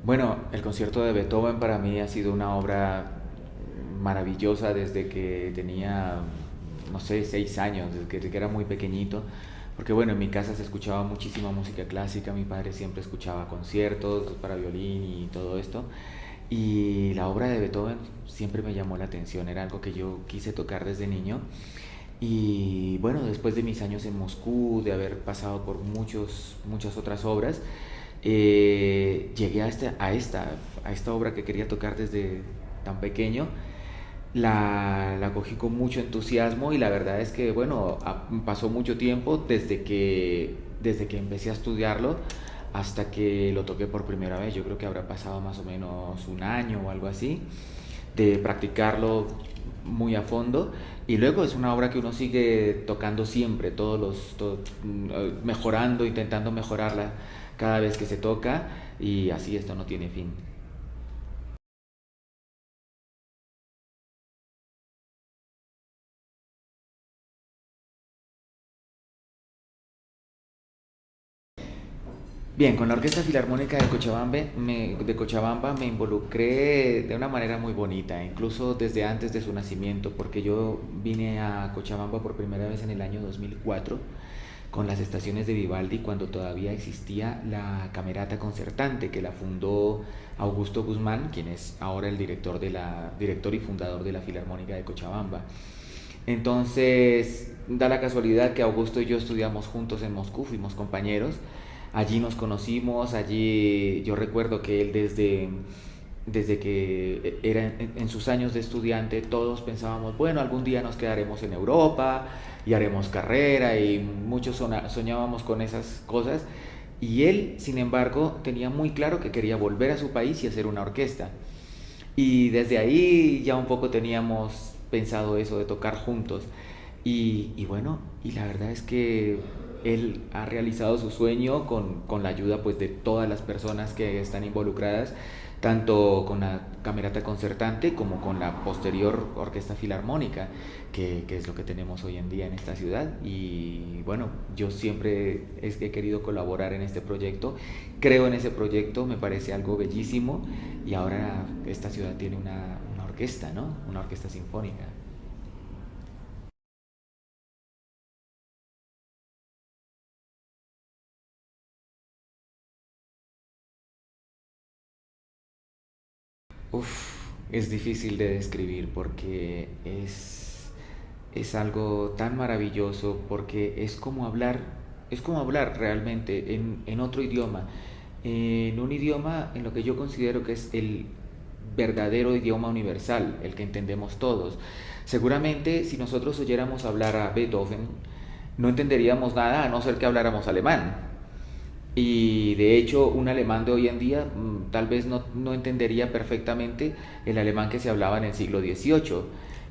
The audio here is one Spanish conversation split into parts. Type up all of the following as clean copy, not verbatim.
Bueno, el concierto de Beethoven para mí ha sido una obra maravillosa desde que tenía, no sé, 6 años, desde que era muy pequeñito, porque bueno, en mi casa se escuchaba muchísima música clásica, mi padre siempre escuchaba conciertos para violín y todo esto, y la obra de Beethoven siempre me llamó la atención, era algo que yo quise tocar desde niño, y bueno, después de mis años en Moscú, de haber pasado por muchas otras obras, llegué a esta obra que quería tocar desde tan pequeño. La cogí con mucho entusiasmo y la verdad es que, bueno, pasó mucho tiempo desde que empecé a estudiarlo hasta que lo toqué por primera vez. Yo creo que habrá pasado más o menos un año o algo así de practicarlo muy a fondo y luego es una obra que uno sigue tocando siempre, mejorando, intentando mejorarla cada vez que se toca y así esto no tiene fin. Bien, con la Orquesta Filarmónica de Cochabamba me involucré de una manera muy bonita, incluso desde antes de su nacimiento, porque yo vine a Cochabamba por primera vez en el año 2004 con las estaciones de Vivaldi cuando todavía existía la Camerata Concertante que la fundó Augusto Guzmán, quien es ahora el director y fundador de la Filarmónica de Cochabamba. Entonces, da la casualidad que Augusto y yo estudiamos juntos en Moscú, fuimos compañeros. Allí nos conocimos, allí yo recuerdo que él desde que era en sus años de estudiante, todos pensábamos, bueno, algún día nos quedaremos en Europa y haremos carrera y muchos soñábamos con esas cosas. Y él, sin embargo, tenía muy claro que quería volver a su país y hacer una orquesta. Y desde ahí ya un poco teníamos pensado eso de tocar juntos. Y bueno, y la verdad es que él ha realizado su sueño con la ayuda pues de todas las personas que están involucradas, tanto con la Camerata Concertante como con la posterior Orquesta Filarmónica, que es lo que tenemos hoy en día en esta ciudad. Y bueno, yo siempre he querido colaborar en este proyecto, creo en ese proyecto, me parece algo bellísimo y ahora esta ciudad tiene una orquesta, ¿no? Una orquesta sinfónica. Uf, es difícil de describir porque es algo tan maravilloso, porque es como hablar realmente en otro idioma, en un idioma en lo que yo considero que es el verdadero idioma universal, el que entendemos todos. Seguramente si nosotros oyéramos hablar a Beethoven, no entenderíamos nada a no ser que habláramos alemán. Y de hecho, un alemán de hoy en día tal vez no entendería perfectamente el alemán que se hablaba en el siglo XVIII.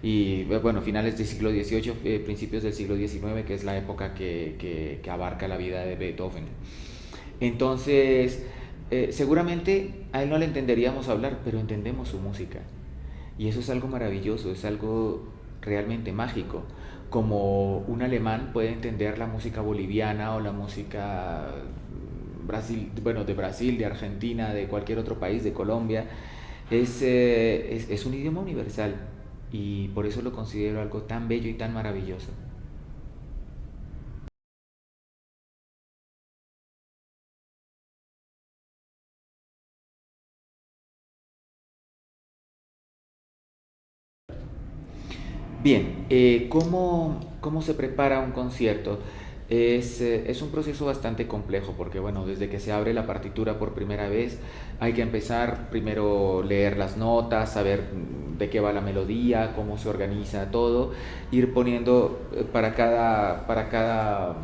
Y bueno, finales del siglo XVIII, principios del siglo XIX, que es la época que abarca la vida de Beethoven. Entonces, seguramente a él no le entenderíamos hablar, pero entendemos su música. Y eso es algo maravilloso, es algo realmente mágico. Como un alemán puede entender la música boliviana o la música bueno, de Brasil, de Argentina, de cualquier otro país, de Colombia, es un idioma universal y por eso lo considero algo tan bello y tan maravilloso. Bien, ¿cómo se prepara un concierto? Es un proceso bastante complejo porque, bueno, desde que se abre la partitura por primera vez, hay que empezar primero leer las notas, saber de qué va la melodía, cómo se organiza todo, ir poniendo para cada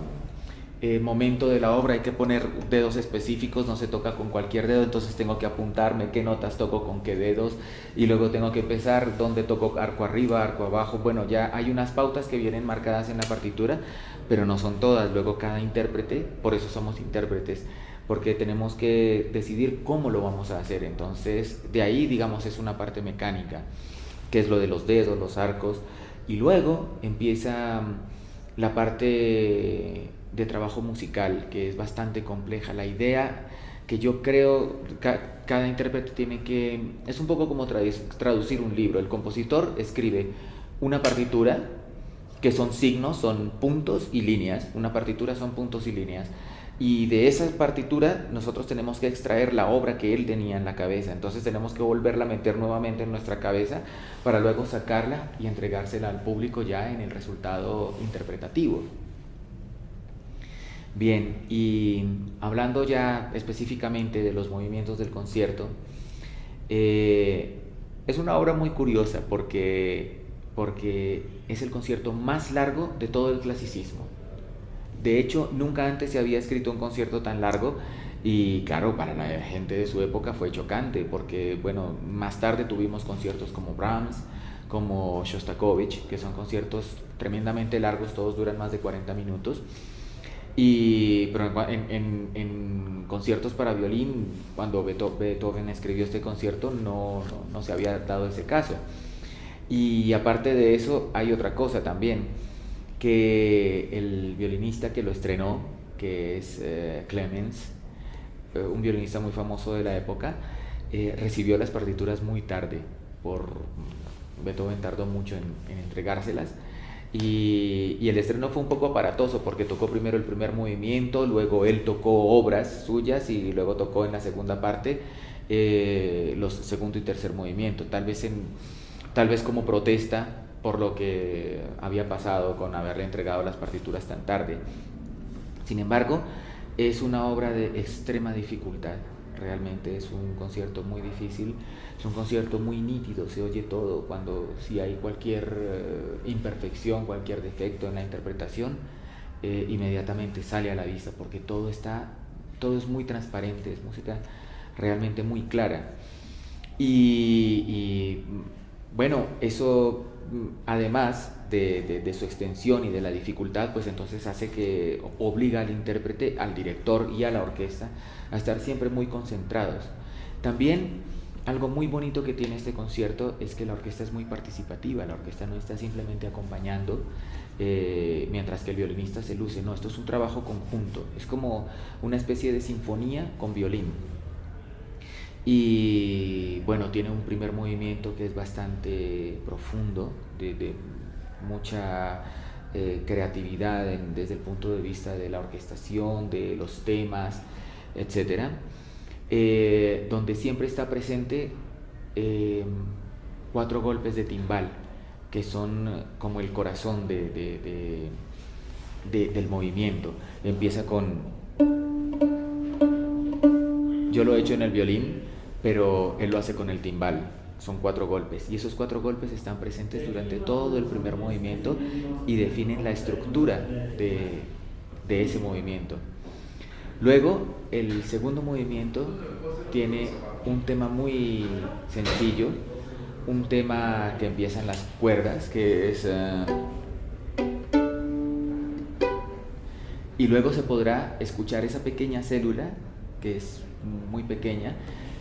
momento de la obra hay que poner dedos específicos, no se toca con cualquier dedo, entonces tengo que apuntarme qué notas toco con qué dedos y luego tengo que pensar dónde toco arco arriba, arco abajo. Bueno, ya hay unas pautas que vienen marcadas en la partitura, pero no son todas. Luego cada intérprete, por eso somos intérpretes, porque tenemos que decidir cómo lo vamos a hacer. Entonces, de ahí, digamos, es una parte mecánica, que es lo de los dedos, los arcos, y luego empieza la parte de trabajo musical, que es bastante compleja. La idea que yo creo cada intérprete tiene que, es un poco como traducir un libro. El compositor escribe una partitura que son signos, son puntos y líneas. Una partitura son puntos y líneas. Y de esa partitura nosotros tenemos que extraer la obra que él tenía en la cabeza. Entonces tenemos que volverla a meter nuevamente en nuestra cabeza para luego sacarla y entregársela al público ya en el resultado interpretativo. Bien, y hablando ya específicamente de los movimientos del concierto, es una obra muy curiosa porque es el concierto más largo de todo el clasicismo. De hecho, nunca antes se había escrito un concierto tan largo y claro, para la gente de su época fue chocante porque, bueno, más tarde tuvimos conciertos como Brahms, como Shostakovich, que son conciertos tremendamente largos, todos duran más de 40 minutos. Pero en conciertos para violín, cuando Beethoven escribió este concierto, no se había dado ese caso. Y aparte de eso, hay otra cosa también, que el violinista que lo estrenó, que es Clemens, un violinista muy famoso de la época, recibió las partituras muy tarde. Beethoven tardó mucho en entregárselas. Y el estreno fue un poco aparatoso porque tocó primero el primer movimiento, luego él tocó obras suyas y luego tocó en la segunda parte los segundo y tercer movimiento, tal vez como protesta por lo que había pasado con haberle entregado las partituras tan tarde. Sin embargo, es una obra de extrema dificultad. Realmente es un concierto muy difícil, es un concierto muy nítido, se oye todo. Si hay cualquier imperfección, cualquier defecto en la interpretación, inmediatamente sale a la vista porque todo es muy transparente, es música realmente muy clara. Y bueno, eso además de su extensión y de la dificultad, pues entonces hace que obliga al intérprete, al director y a la orquesta a estar siempre muy concentrados. También algo muy bonito que tiene este concierto es que la orquesta es muy participativa, la orquesta no está simplemente acompañando mientras que el violinista se luce, no, esto es un trabajo conjunto, es como una especie de sinfonía con violín. Y bueno, tiene un primer movimiento que es bastante profundo, de mucha creatividad desde el punto de vista de la orquestación, de los temas, etcétera, donde siempre está presente eh, 4 golpes de timbal, que son como el corazón del movimiento. Empieza con... Yo lo he hecho en el violín, pero él lo hace con el timbal. Son 4 golpes y esos 4 golpes están presentes durante todo el primer movimiento y definen la estructura de ese movimiento. Luego, el segundo movimiento tiene un tema muy sencillo, un tema que empieza en las cuerdas, que es... y luego se podrá escuchar esa pequeña célula, que es muy pequeña,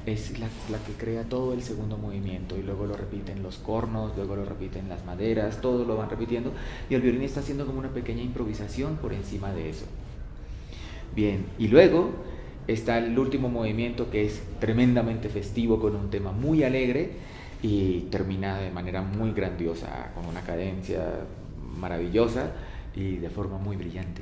es la que crea todo el segundo movimiento, y luego lo repiten los cornos, luego lo repiten las maderas, todo lo van repitiendo y el violín está haciendo como una pequeña improvisación por encima de eso. Bien, y luego está el último movimiento, que es tremendamente festivo, con un tema muy alegre y termina de manera muy grandiosa, con una cadencia maravillosa y de forma muy brillante.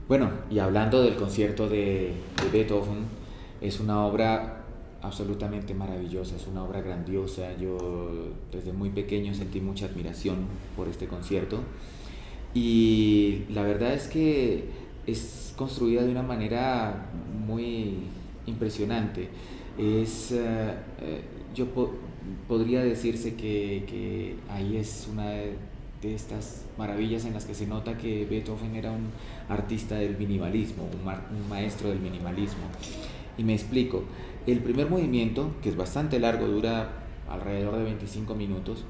Bueno, y hablando del concierto de Beethoven, es una obra absolutamente maravillosa, es una obra grandiosa. Yo desde muy pequeño sentí mucha admiración por este concierto y la verdad es que es construida de una manera muy impresionante. Es, yo podría decirse que ahí es una de estas maravillas en las que se nota que Beethoven era un artista del minimalismo, un maestro del minimalismo. Y me explico. El primer movimiento, que es bastante largo, dura alrededor de 25 minutos,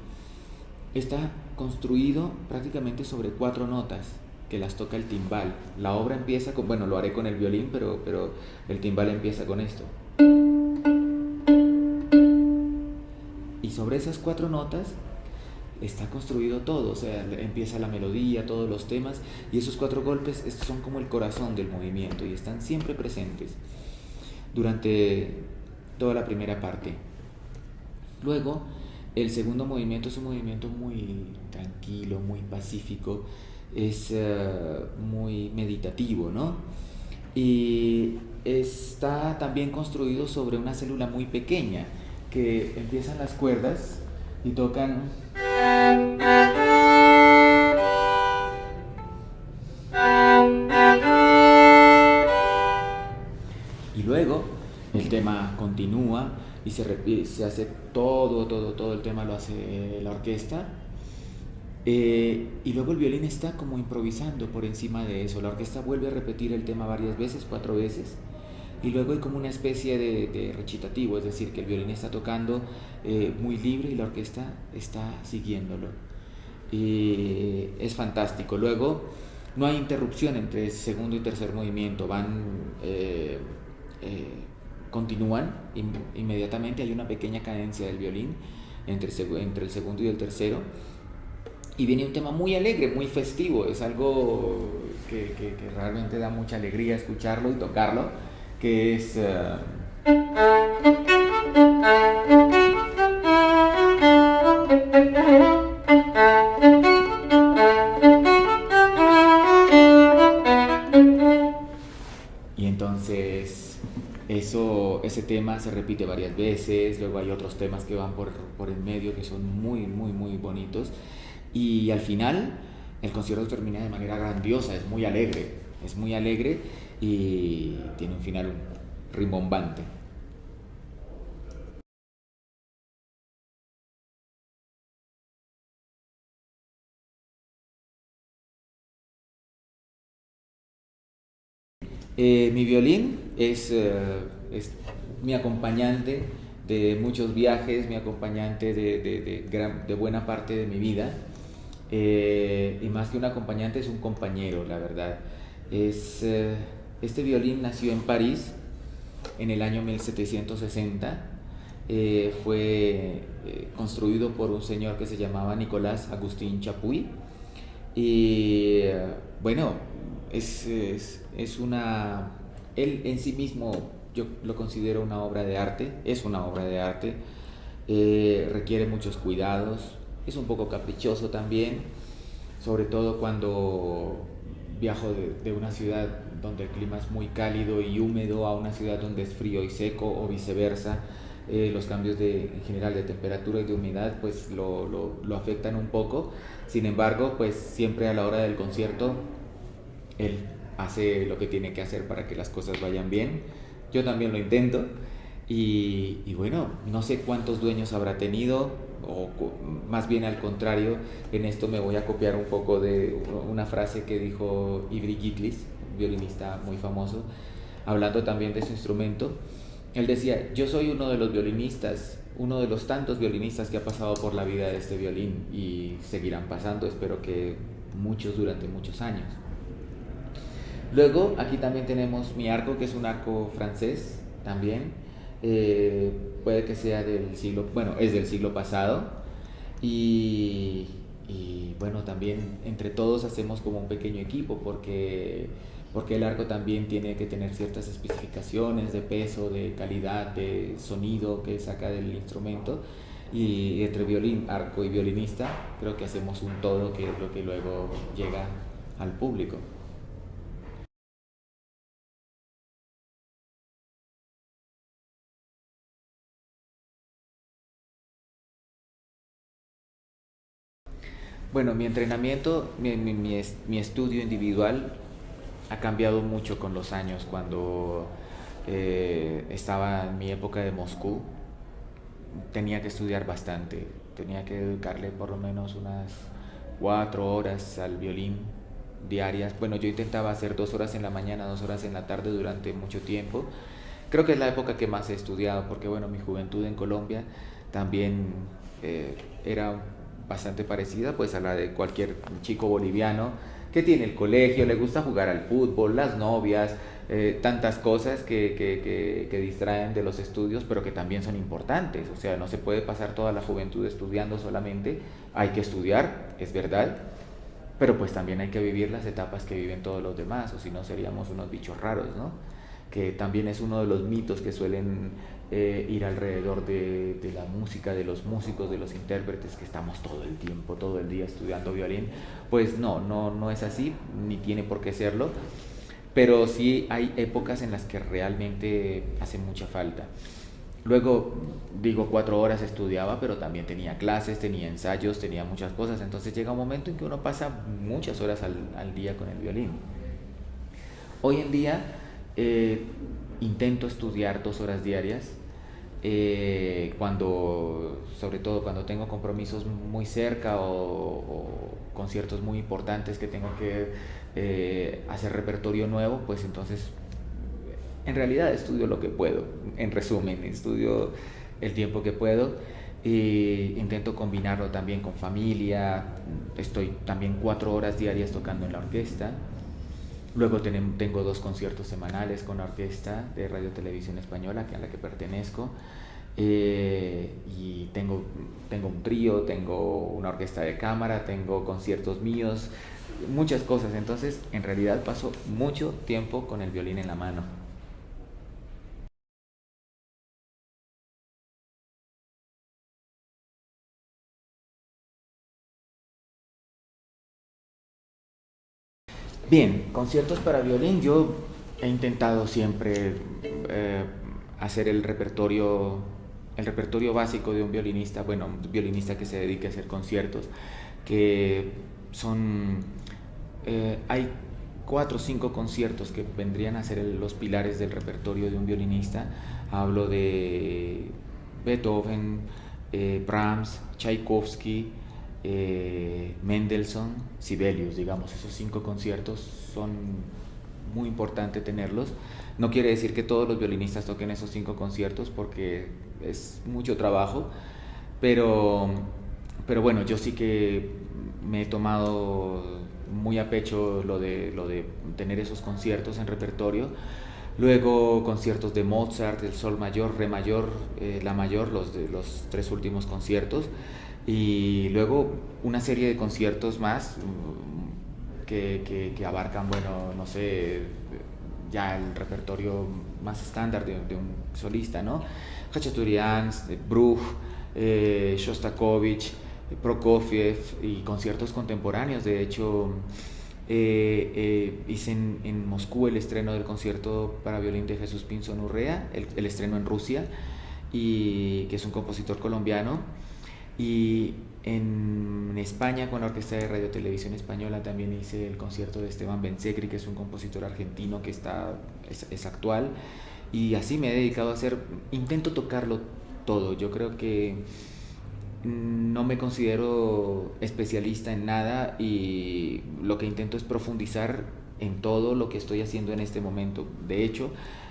está construido prácticamente sobre 4 notas que las toca el timbal. La obra empieza con, bueno, lo haré con el violín, pero el timbal empieza con esto. Y sobre esas cuatro notas está construido todo, o sea, empieza la melodía, todos los temas, y esos cuatro golpes son como el corazón del movimiento y están siempre presentes durante toda la primera parte. Luego, el segundo movimiento es un movimiento muy tranquilo, muy pacífico, es muy meditativo, ¿no? Y está también construido sobre una célula muy pequeña, que empiezan las cuerdas y tocan. Y luego el tema continúa y se hace todo el tema lo hace la orquesta. Y luego el violín está como improvisando por encima de eso. La orquesta vuelve a repetir el tema varias veces, 4 veces. Y luego hay como una especie de recitativo, es decir, que el violín está tocando muy libre y la orquesta está siguiéndolo. Y es fantástico. Luego no hay interrupción entre segundo y tercer movimiento, eh, continúan inmediatamente, hay una pequeña cadencia del violín entre el segundo y el tercero. Y viene un tema muy alegre, muy festivo, es algo que realmente da mucha alegría escucharlo y tocarlo, que es. Y entonces ese tema se repite varias veces, luego hay otros temas que van por el medio que son muy bonitos. Y al final el concierto termina de manera grandiosa, es muy alegre y tiene un final rimbombante. Mi violín es mi acompañante de muchos viajes, mi acompañante de buena parte de mi vida. Y más que un acompañante es un compañero, la verdad. Este violín nació en París en el año 1760. Fue construido por un señor que se llamaba Nicolas Agustín Chapuis. Y bueno, es una. Él en sí mismo yo lo considero una obra de arte, es una obra de arte, requiere muchos cuidados, es un poco caprichoso también, sobre todo cuando viajo de una ciudad donde el clima es muy cálido y húmedo a una ciudad donde es frío y seco o viceversa. Los cambios en general de temperatura y de humedad pues lo afectan un poco. Sin embargo, pues siempre a la hora del concierto él hace lo que tiene que hacer para que las cosas vayan bien. Yo también lo intento. Y bueno, no sé cuántos dueños habrá tenido, o más bien al contrario, en esto me voy a copiar un poco de una frase que dijo Ivry Giglis, un violinista muy famoso, hablando también de su instrumento. Él decía: yo soy uno de los violinistas, uno de los tantos violinistas que ha pasado por la vida de este violín y seguirán pasando, espero que muchos durante muchos años. Luego aquí también tenemos mi arco, que es un arco francés también. Puede que sea del siglo, bueno, es del siglo pasado. Y, y bueno, también entre todos hacemos como un pequeño equipo porque el arco también tiene que tener ciertas especificaciones de peso, de calidad, de sonido que saca del instrumento. Y entre violín, arco y violinista creo que hacemos un todo que es lo que luego llega al público. Bueno, mi entrenamiento, mi estudio individual ha cambiado mucho con los años. Cuando estaba en mi época de Moscú, tenía que estudiar bastante, tenía que dedicarle por lo menos unas 4 horas al violín diarias. Bueno, yo intentaba hacer 2 horas en la mañana, 2 horas en la tarde durante mucho tiempo. Creo que es la época que más he estudiado porque, bueno, mi juventud en Colombia también era bastante parecida pues a la de cualquier chico boliviano que tiene el colegio, le gusta jugar al fútbol, las novias, tantas cosas que distraen de los estudios, pero que también son importantes. O sea, no se puede pasar toda la juventud estudiando solamente, hay que estudiar, es verdad, pero pues también hay que vivir las etapas que viven todos los demás, o si no seríamos unos bichos raros, ¿no? Que también es uno de los mitos que suelen ir alrededor de la música, de los músicos, de los intérpretes, que estamos todo el tiempo, todo el día estudiando violín. Pues no es así, ni tiene por qué serlo, pero sí hay épocas en las que realmente hace mucha falta. Luego, digo, 4 horas estudiaba, pero también tenía clases, tenía ensayos, tenía muchas cosas. Entonces llega un momento en que uno pasa muchas horas al día con el violín. Hoy en día eh, intento estudiar 2 horas diarias, sobre todo cuando tengo compromisos muy cerca o conciertos muy importantes que tengo que hacer repertorio nuevo, pues entonces en realidad estudio lo que puedo. En resumen, estudio el tiempo que puedo e intento combinarlo también con familia. Estoy también 4 horas diarias tocando en la orquesta. Luego tengo 2 conciertos semanales con la orquesta de Radio Televisión Española, a la que pertenezco. Y tengo un trío, tengo una orquesta de cámara, tengo conciertos míos, muchas cosas. Entonces, en realidad paso mucho tiempo con el violín en la mano. Bien, conciertos para violín. Yo he intentado siempre eh, hacer el repertorio básico de un violinista, bueno, un violinista que se dedique a hacer conciertos, que son, hay 4 o 5 conciertos que vendrían a ser los pilares del repertorio de un violinista. Hablo de Beethoven, Brahms, Tchaikovsky, Mendelssohn, Sibelius, digamos. Esos 5 conciertos son muy importantes tenerlos. No quiere decir que todos los violinistas toquen esos 5 conciertos porque es mucho trabajo, pero, pero bueno, yo sí que me he tomado muy a pecho lo de tener esos conciertos en repertorio. Luego conciertos de Mozart, el Sol mayor, Re mayor, La mayor, los 3 últimos conciertos. Y luego una serie de conciertos más que abarcan, bueno, no sé, ya el repertorio más estándar de un solista, ¿no? Khachaturian, Bruch, Shostakovich, Prokofiev y conciertos contemporáneos. De hecho, hice en Moscú el estreno del concierto para violín de Jesús Pinzón Urrea, el estreno en Rusia, y que es un compositor colombiano. Y en España, con la Orquesta de Radio Televisión Española, también hice el concierto de Esteban Bensecri, que es un compositor argentino que es actual. Y así me he dedicado a hacer, intento tocarlo todo. Yo creo que no me considero especialista en nada y lo que intento es profundizar en todo lo que estoy haciendo en este momento. De hecho,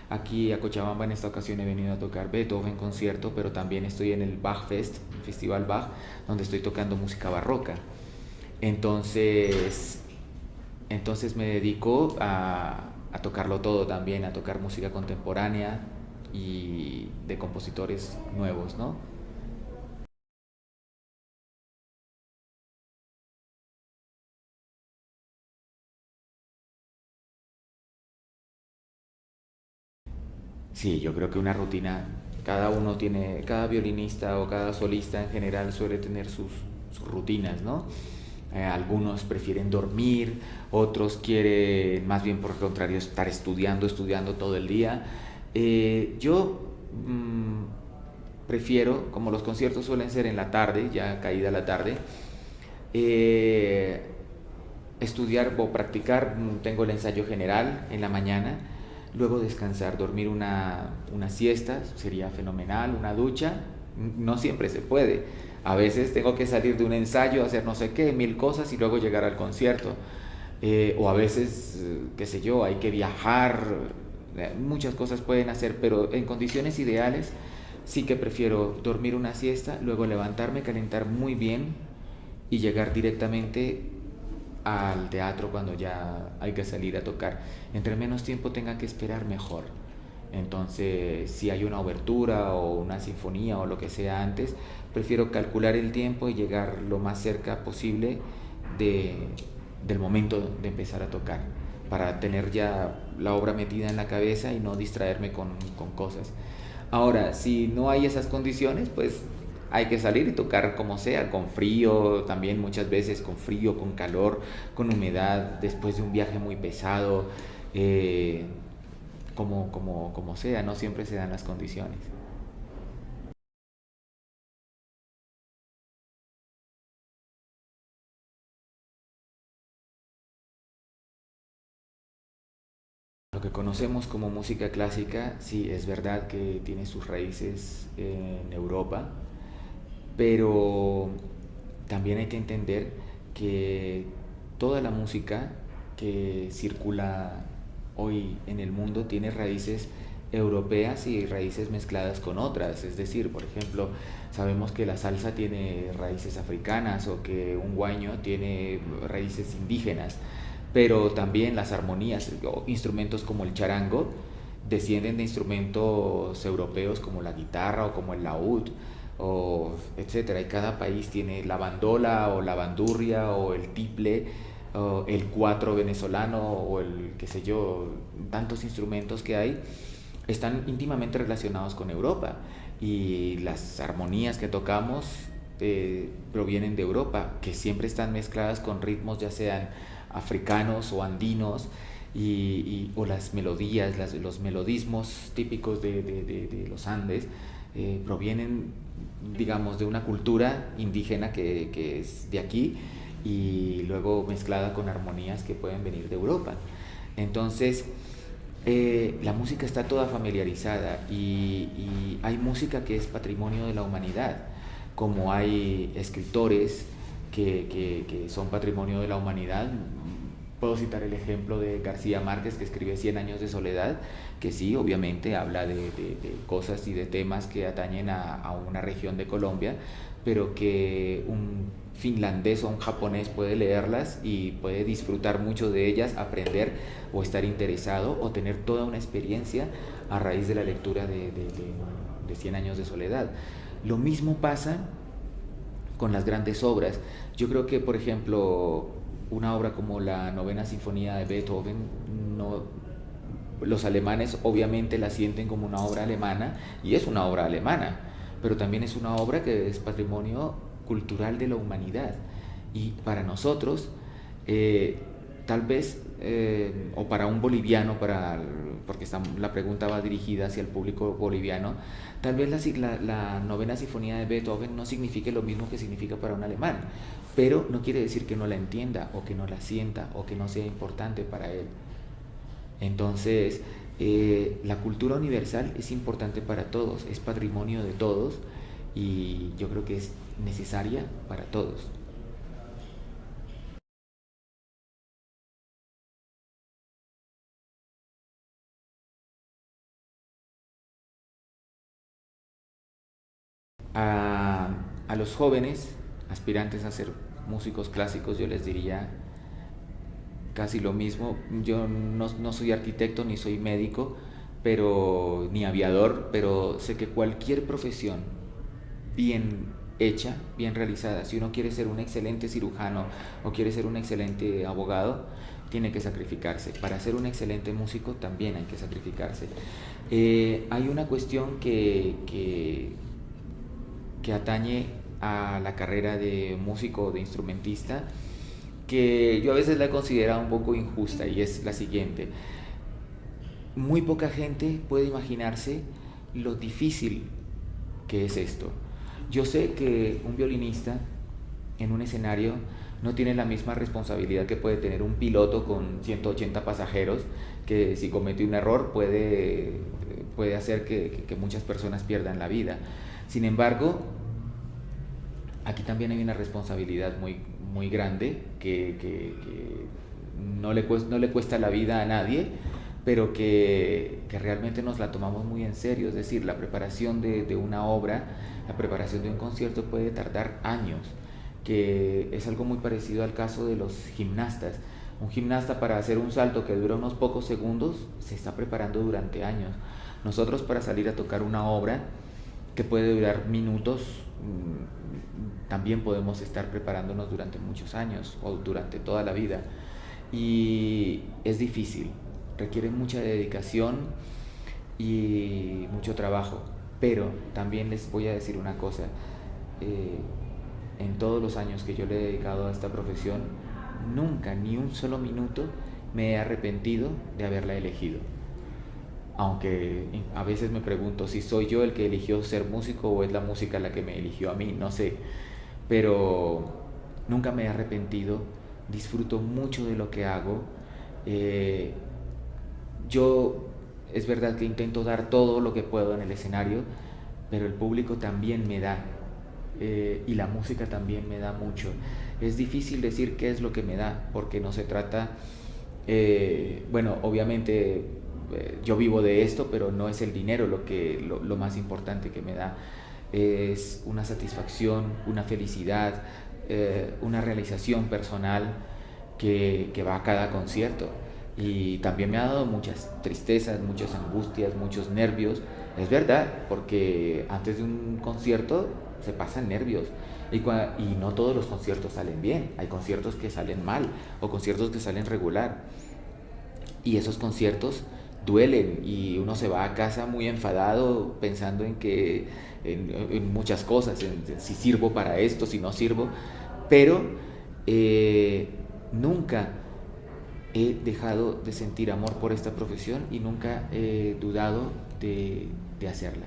aquí a Cochabamba en esta ocasión he venido a tocar Beethoven concierto, pero también estoy en el Bach Fest, el Festival Bach, donde estoy tocando música barroca. Entonces, entonces me dedico a tocarlo todo también, a tocar música contemporánea y de compositores nuevos, ¿no? Sí, yo creo que una rutina, cada violinista o cada solista en general suele tener sus rutinas, ¿no? Algunos prefieren dormir, otros quieren más bien por el contrario estar estudiando todo el día. Yo prefiero, como los conciertos suelen ser en la tarde, ya caída la tarde, eh, estudiar o practicar. Tengo el ensayo general en la mañana, luego descansar, dormir una siesta, sería fenomenal, una ducha. No siempre se puede. A veces tengo que salir de un ensayo, hacer no sé qué, 1000 cosas y luego llegar al concierto. O a veces, qué sé yo, hay que viajar, muchas cosas pueden hacer, pero en condiciones ideales sí que prefiero dormir una siesta, luego levantarme, calentar muy bien y llegar directamente al teatro cuando ya hay que salir a tocar. Entre menos tiempo tenga que esperar, mejor. Entonces, si hay una obertura o una sinfonía o lo que sea antes, prefiero calcular el tiempo y llegar lo más cerca posible de, del momento de empezar a tocar, para tener ya la obra metida en la cabeza y no distraerme con cosas. Ahora, si no hay esas condiciones, pues hay que salir y tocar como sea, con frío, también muchas veces con frío, con calor, con humedad, después de un viaje muy pesado, eh, como sea, no siempre se dan las condiciones. Lo que conocemos como música clásica, sí, es verdad que tiene sus raíces en Europa, pero también hay que entender que toda la música que circula hoy en el mundo tiene raíces europeas y raíces mezcladas con otras. Es decir, por ejemplo, sabemos que la salsa tiene raíces africanas o que un guaño tiene raíces indígenas, pero también las armonías o instrumentos como el charango descienden de instrumentos europeos como la guitarra o como el laúd o etcétera. Y cada país tiene la bandola o la bandurria o el tiple o el cuatro venezolano o el qué sé yo, tantos instrumentos que hay están íntimamente relacionados con Europa y las armonías que tocamos provienen de Europa, que siempre están mezcladas con ritmos ya sean africanos o andinos o las melodías, los melodismos típicos de los Andes provienen, digamos, de una cultura indígena que es de aquí y luego mezclada con armonías que pueden venir de Europa. Entonces, la música está toda familiarizada y hay música que es patrimonio de la humanidad, como hay escritores que son patrimonio de la humanidad. Puedo citar el ejemplo de García Márquez, que escribe Cien años de soledad, que sí, obviamente habla de cosas y de temas que atañen a una región de Colombia, pero que un finlandés o un japonés puede leerlas y puede disfrutar mucho de ellas, aprender o estar interesado o tener toda una experiencia a raíz de la lectura de Cien años de soledad. Lo mismo pasa con las grandes obras. Yo creo que, por ejemplo, una obra como la Novena Sinfonía de Beethoven, no, los alemanes obviamente la sienten como una obra alemana y es una obra alemana, pero también es una obra que es patrimonio cultural de la humanidad. Y para nosotros, eh, tal vez, o para un boliviano, porque la pregunta va dirigida hacia el público boliviano, tal vez la novena sinfonía de Beethoven no signifique lo mismo que significa para un alemán, pero no quiere decir que no la entienda o que no la sienta o que no sea importante para él. Entonces, la cultura universal es importante para todos, es patrimonio de todos y yo creo que es necesaria para todos. A, a los jóvenes aspirantes a ser músicos clásicos yo les diría casi lo mismo. Yo no soy arquitecto ni soy médico, pero ni aviador, pero sé que cualquier profesión bien hecha, bien realizada, si uno quiere ser un excelente cirujano o quiere ser un excelente abogado, tiene que sacrificarse. Para ser un excelente músico también hay que sacrificarse. Hay una cuestión que atañe a la carrera de músico o de instrumentista que yo a veces la he considerado un poco injusta y es la siguiente. Muy poca gente puede imaginarse lo difícil que es esto. Yo sé que un violinista en un escenario no tiene la misma responsabilidad que puede tener un piloto con 180 pasajeros, que si comete un error puede hacer que muchas personas pierdan la vida. Sin embargo, aquí también hay una responsabilidad muy grande que no le cuesta la vida a nadie, pero que realmente nos la tomamos muy en serio. Es decir, la preparación de una obra, la preparación de un concierto puede tardar años. que es algo muy parecido al caso de los gimnastas. Un gimnasta, para hacer un salto que dura unos pocos segundos, se está preparando durante años. Nosotros, para salir a tocar una obra que puede durar minutos, también podemos estar preparándonos durante muchos años o durante toda la vida. Y es difícil, requiere mucha dedicación y mucho trabajo. Pero también les voy a decir una cosa, eh, en todos los años que yo le he dedicado a esta profesión, nunca, ni un solo minuto, me he arrepentido de haberla elegido. Aunque a veces me pregunto si soy yo el que eligió ser músico o es la música la que me eligió a mí, no sé. Pero nunca me he arrepentido, disfruto mucho de lo que hago. Eh, yo es verdad que intento dar todo lo que puedo en el escenario, pero el público también me da, y la música también me da mucho. Es difícil decir qué es lo que me da, porque no se trata, bueno, obviamente yo vivo de esto, pero no es el dinero lo más importante que me da. Es una satisfacción, una felicidad, una realización personal que va a cada concierto. Y también me ha dado muchas tristezas, muchas angustias, muchos nervios. Es verdad, porque antes de un concierto se pasan nervios. Y no todos los conciertos salen bien. Hay conciertos que salen mal o conciertos que salen regular. Y esos conciertos duelen y uno se va a casa muy enfadado pensando en muchas cosas, en si sirvo para esto, si no sirvo. Pero nunca he dejado de sentir amor por esta profesión y nunca he dudado de hacerla.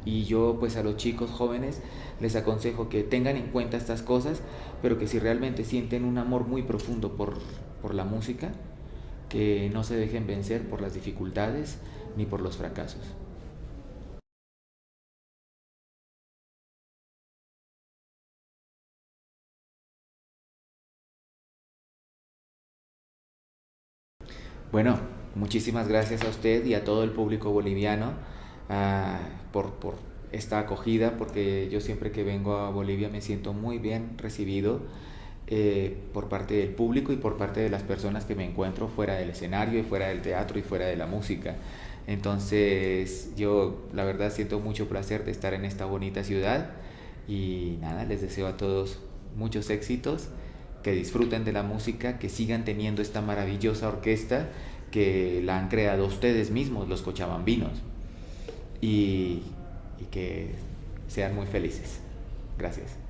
Y yo, pues, a los chicos jóvenes les aconsejo que tengan en cuenta estas cosas, pero que si realmente sienten un amor muy profundo por la música, que no se dejen vencer por las dificultades ni por los fracasos. Bueno, muchísimas gracias a usted y a todo el público boliviano, ah, por esta acogida, porque yo siempre que vengo a Bolivia me siento muy bien recibido, por parte del público y por parte de las personas que me encuentro fuera del escenario y fuera del teatro y fuera de la música. Entonces yo la verdad siento mucho placer de estar en esta bonita ciudad y nada, les deseo a todos muchos éxitos, que disfruten de la música, que sigan teniendo esta maravillosa orquesta que la han creado ustedes mismos, los cochabambinos, y, y que sean muy felices. Gracias.